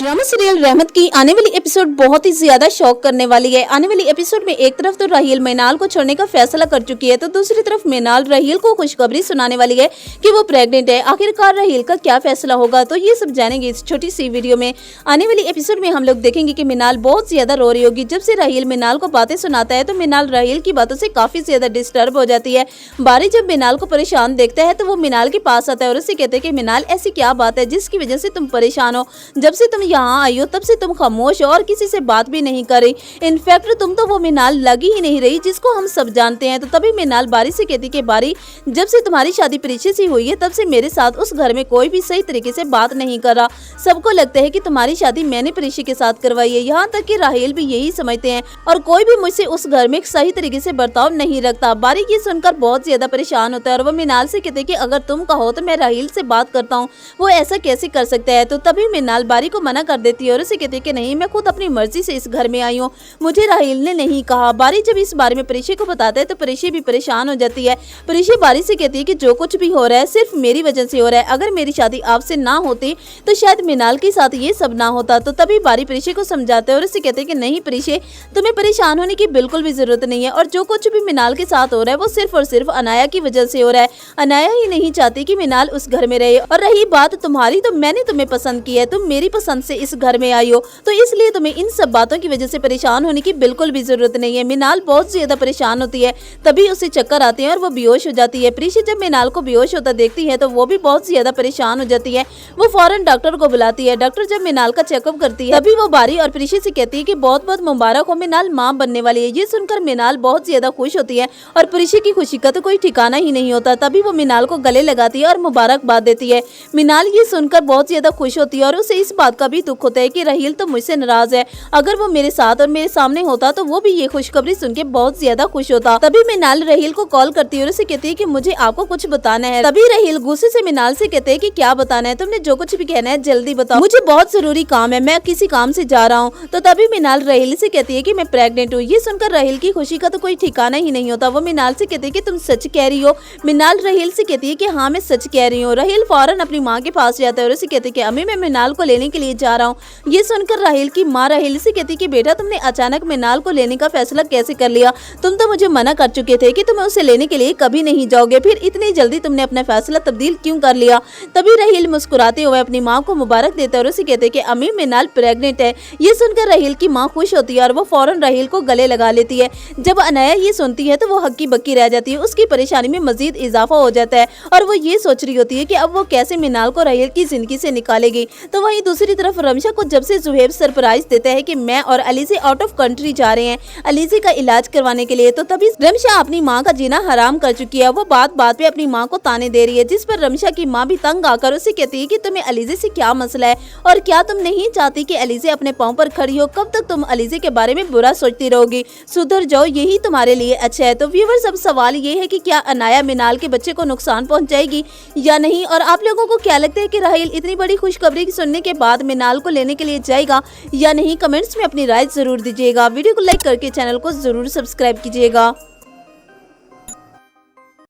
Drama serial रहमत की आने वाली एपिसोड बहुत ही ज्यादा शॉक करने वाली है। आने वाली एपिसोड में एक तरफ तो राहील मीनाल को छोड़ने का फैसला कर चुकी है, तो दूसरी तरफ मीनाल राहील को खुशखबरी सुनाने वाली है कि वो प्रेग्नेंट है। आखिरकार राहील का क्या फैसला होगा, तो ये सब जानेंगे इस छोटी सी वीडियो में। आने वाली एपिसोड में हम लोग देखेंगे कि मीनाल बहुत ज्यादा रो रही होगी। जब से राहील मीनाल को बातें सुनाता है तो मीनाल राहील की बातों से काफी ज्यादा डिस्टर्ब हो जाती है। बारी जब मीनाल को परेशान देखता है तो वो मीनाल के पास आता है और उससे कहते हैं कि मीनाल ऐसी क्या बात है जिसकी वजह से तुम परेशान हो। जब से तुम यहाँ आई हो तब से तुम खामोश हो और किसी से बात भी नहीं कर रही। इनफैक्ट तुम तो वो मीनाल लगी ही नहीं रही जिसको हम सब जानते हैं। तो तभी मीनाल बारी से कहती कि बारी, जब से तुम्हारी शादी प्रीशा से हुई है तब से मेरे साथ उस घर में कोई भी सही तरीके से बात नहीं कर रहा। सबको लगता है कि तुम्हारी शादी मैंने प्रीशा के साथ करवाई है। यहाँ तक कि राहील भी यही समझते हैं और कोई भी मुझसे उस घर में सही तरीके से बर्ताव नहीं रखता। बारी ये सुनकर बहुत ज्यादा परेशान होता है और वो मीनाल से कहते कि अगर तुम कहो तो मैं राहील से बात करता हूँ, वो ऐसा कैसे कर सकता है। तो तभी मीनाल बारी को मना कर देती है और उसे कहती कि नहीं, मैं खुद अपनी मर्जी से इस घर में आई हूँ, मुझे राहील ने नहीं कहा। बारी जब इस बारे में प्रीशा को बताता है तो प्रीशा भी परेशान हो जाती है। प्रीशा बारी से कहती है कि जो कुछ भी हो रहा है सिर्फ मेरी वजह से हो रहा है। अगर मेरी शादी आपसे ना होती तो शायद मीनाल के साथ ये सब ना होता। तो तभी बारी प्रीशा को समझाते हैं और उसे कहते हैं कि नहीं प्रीशा, तुम्हें परेशान होने की बिल्कुल भी जरूरत नहीं है और जो कुछ भी मीनाल के साथ हो रहा है वो सिर्फ और सिर्फ अनाया की वजह से हो रहा है। अनाया ही नहीं चाहती कि मीनाल उस घर में रहे। और रही बात तुम्हारी, तो मैंने तुम्हें पसंद की है, तुम मेरी पसंद से इस घर में आई हो, तो इसलिए तुम्हें इन सब बातों की वजह से परेशान होने की बिल्कुल भी जरूरत नहीं है। मीनाल बहुत ज्यादा परेशान होती है, तभी उसे चक्कर आते हैं और वो बेहोश हो जाती है। प्रीशा जब मीनाल को बेहोश होता देखती है तो वो भी बहुत ज्यादा परेशान हो जाती है। वो फौरन डॉक्टर को बुलाती है। डॉक्टर जब मीनाल का चेकअप करती है तभी वो बारी और प्रीशा से कहती है कि बहुत बहुत मुबारक हो, मीनाल माँ बनने वाली है। ये सुनकर मीनाल बहुत ज्यादा खुश होती है और प्रीशा की खुशी का तो कोई ठिकाना ही नहीं होता। तभी वो मीनाल को गले लगाती है और मुबारकबाद देती है। मीनाल ये सुनकर बहुत ज्यादा खुश होती है और उसे इस बात का भी दुख होता है कि राहील तो मुझसे नाराज है। अगर वो मेरे साथ और मेरे सामने होता तो वो भी ये खुशखबरी सुन के बहुत ज्यादा खुश होता। तभी मीनाल राहील को कॉल करती है और उसे कहती है कि मुझे आपको कुछ बताना है। तभी राहील गुस्से से मीनाल से कहते हैं कि क्या बताना है, तुमने जो कुछ भी कहना है जल्दी बताओ, मुझे बहुत जरूरी काम है, मैं किसी काम से जा रहा हूँ। तो तभी मीनाल राहील से कहती है कि मैं प्रेग्नेंट हूँ। ये सुनकर राहील की खुशी का तो कोई ठिकाना ही नहीं होता। वो मीनाल से कहती है कि तुम सच कह रही हो। मीनाल राहील से कहती है कि हाँ मैं सच कह रही हूँ। राहील फौरन अपनी माँ के पास जाता है और उसे कहती है कि अम्मी मैं मीनाल को लेने के लिए जा रहा हूँ। ये सुनकर राहील की माँ राहील से कहती है कि बेटा तुमने अचानक मीनाल को लेने का फैसला कैसे कर लिया, तुम तो मुझे मना कर चुके थे कि तुम उसे लेने के लिए कभी नहीं जाओगे, फिर इतनी जल्दी तुमने अपना फैसला तब्दील क्यों कर लिया। तभी राहील मुस्कुराते हुए अपनी माँ को मुबारक देता है और उसे कहते हैं कि अम्मी मीनाल प्रेग्नेंट है। ये सुनकर राहील की माँ खुश होती है और वो फौरन राहील को गले लगा लेती है। जब अनाया ये सुनती है तो वो हक्की बक्की रह जाती है। उसकी परेशानी में मजीद इजाफा हो जाता है और वो ये सोच रही होती है कि अब वो कैसे मीनाल को राहील की जिंदगी से निकालेगी। तो वहीं दूसरी तरफ रमशा को जब से जुहैब सरप्राइज देता है कि मैं और अलीज़ी आउट ऑफ कंट्री जा रहे हैं अलीज़ी का इलाज करवाने के लिए, तो तभी रमशा अपनी माँ का जीना हराम कर चुकी है। वो बात बात पे अपनी माँ को ताने दे रही है, जिस पर रमशा की माँ भी तंग आकर उसे कहती है कि तुम्हें अलीज़ी से क्या मसला है और क्या तुम नहीं चाहती कि अलीज़ी अपने पाँव पर खड़ी हो। कब तक तुम अलीज़ी के बारे में बुरा सोचती रहोगी, सुधर जाओ, यही तुम्हारे लिए अच्छा है। तो व्यूअर्स अब सवाल ये है कि क्या अनाया मीनाल के बच्चे को नुकसान पहुंचाएगी या नहीं, और आप लोगों को क्या लगता है कि राहील इतनी बड़ी खुशखबरी सुनने के बाद मीनाल को लेने के लिए जाएगा या नहीं, कमेंट्स में अपनी राय जरूर दीजिएगा। वीडियो को लाइक करके चैनल को जरूर सब्सक्राइब कीजिएगा।